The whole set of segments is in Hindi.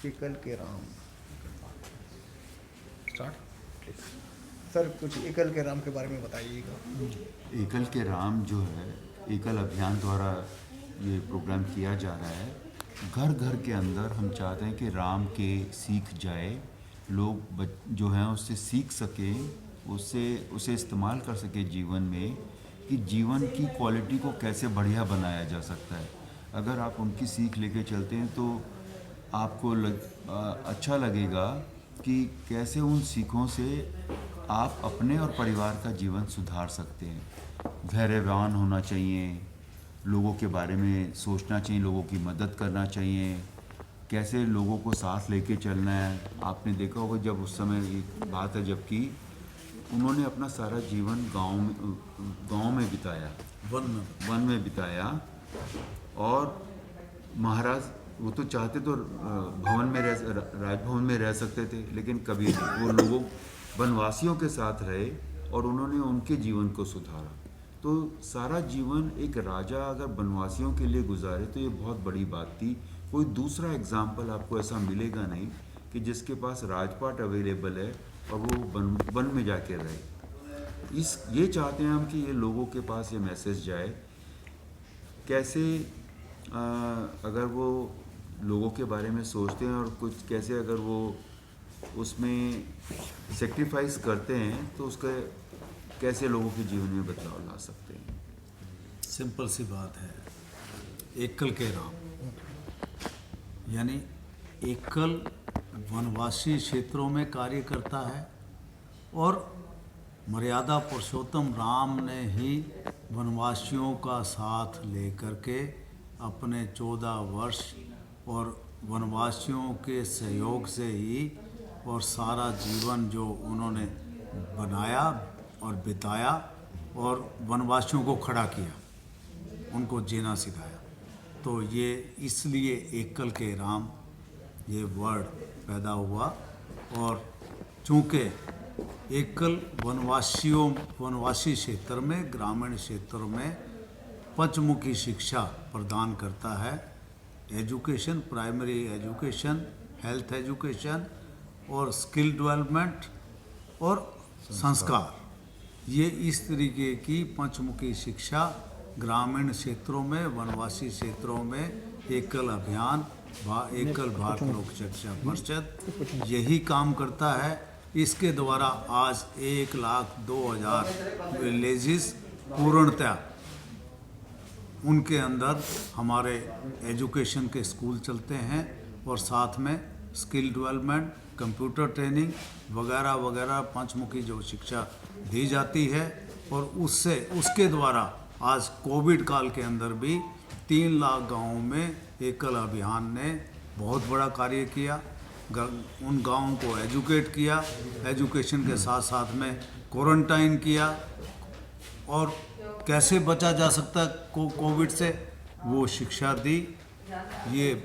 एकल के राम। स्टार्ट। सर कुछ एकल के राम के बारे में बताइएगा। एकल के राम जो है, एकल अभियान द्वारा ये प्रोग्राम किया जा रहा है। घर घर के अंदर हम चाहते हैं कि राम के सीख जाए, लोग जो हैं उससे सीख सके, उसे इस्तेमाल कर सके जीवन में, कि जीवन की क्वालिटी को कैसे बढ़िया बनाया जा सकता है। अगर आप उनकी सीख लेके चलते हैं तो आपको अच्छा लगेगा कि कैसे उन सीखों से आप अपने और परिवार का जीवन सुधार सकते हैं। धैर्यवान होना चाहिए, लोगों के बारे में सोचना चाहिए, लोगों की मदद करना चाहिए, कैसे लोगों को साथ लेके चलना है। आपने देखा होगा जब उस समय एक बात है जबकि उन्होंने अपना सारा जीवन गांव में बिताया, वन में बिताया, और महाराज वो तो चाहते तो राजभवन में रह सकते थे, लेकिन कभी वो लोगों वनवासियों के साथ रहे और उन्होंने उनके जीवन को सुधारा। तो सारा जीवन एक राजा अगर वनवासियों के लिए गुजारे तो ये बहुत बड़ी बात थी। कोई दूसरा एग्जाम्पल आपको ऐसा मिलेगा नहीं कि जिसके पास राजपाट अवेलेबल है और वो वन में जाके रहे। ये चाहते हैं हम कि ये लोगों के पास ये मैसेज जाए, कैसे अगर वो लोगों के बारे में सोचते हैं और कुछ कैसे अगर वो उसमें सेक्रीफाइस करते हैं तो उसका कैसे लोगों के जीवन में बदलाव ला सकते हैं। सिंपल सी बात है, एकल के राम, यानी एकल वनवासी क्षेत्रों में कार्य करता है और मर्यादा पुरुषोत्तम राम ने ही वनवासियों का साथ लेकर के अपने 14 वर्ष और वनवासियों के सहयोग से ही और सारा जीवन जो उन्होंने बनाया और बिताया और वनवासियों को खड़ा किया, उनको जीना सिखाया। तो ये इसलिए एकल के राम ये वर्ड पैदा हुआ। और चूँकि एकल वनवासी क्षेत्र में, ग्रामीण क्षेत्रों में पंचमुखी शिक्षा प्रदान करता है, education, primary education, health education और स्किल डेवलपमेंट और संस्कार, ये इस तरीके की पंचमुखी शिक्षा ग्रामीण क्षेत्रों में, वनवासी क्षेत्रों में एकल अभियान एकल भारत लोक शिक्षा परिषद यही काम करता है। इसके द्वारा आज 1,02,000 विलेजेस पूर्णतया उनके अंदर हमारे एजुकेशन के स्कूल चलते हैं और साथ में स्किल डेवलपमेंट, कंप्यूटर ट्रेनिंग वगैरह वगैरह पंचमुखी जो शिक्षा दी जाती है। और उसके द्वारा आज कोविड काल के अंदर भी 3 लाख गाँवों में एकल अभियान ने बहुत बड़ा कार्य किया। उन गाँवों को एजुकेट किया, एजुकेशन के साथ साथ में क्वारंटाइन किया और कैसे बचा जा सकता है कोविड से, वो शिक्षा दी। ये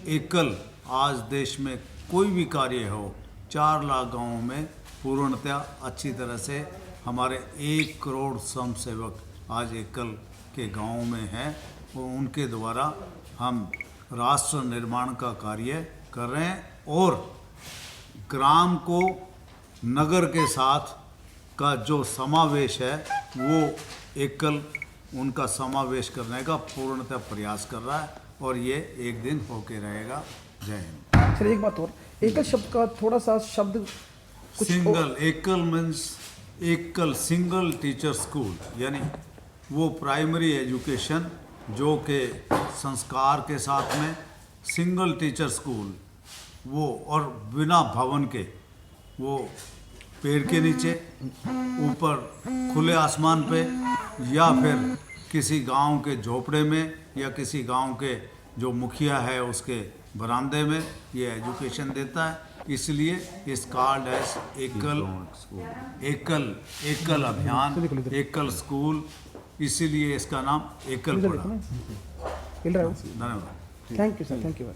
एकल आज देश में कोई भी कार्य हो, 4 लाख गाँवों में पूर्णतया अच्छी तरह से हमारे 1 करोड़ स्वयंसेवक आज एकल के गाँवों में हैं और उनके द्वारा हम राष्ट्र निर्माण का कार्य कर रहे हैं। और ग्राम को नगर के साथ का जो समावेश है वो एकल उनका समावेश करने का पूर्णतः प्रयास कर रहा है और ये एक दिन होके रहेगा। जय हिंद। सर एक बात और, एकल शब्द का थोड़ा सा शब्द कुछ सिंगल, एकल मीन्स एकल सिंगल टीचर स्कूल, यानी वो प्राइमरी एजुकेशन जो के संस्कार के साथ में सिंगल टीचर स्कूल वो, और बिना भवन के, वो पेड़ के नीचे, ऊपर खुले आसमान पे या फिर किसी गांव के झोपड़े में या किसी गांव के जो मुखिया है उसके बरामदे में ये एजुकेशन देता है। इसलिए इस कार्ड एज एकल अभियान, एकल स्कूल, इसीलिए इसका नाम एकल पड़ा। धन्यवाद। Thank you sir, thank you.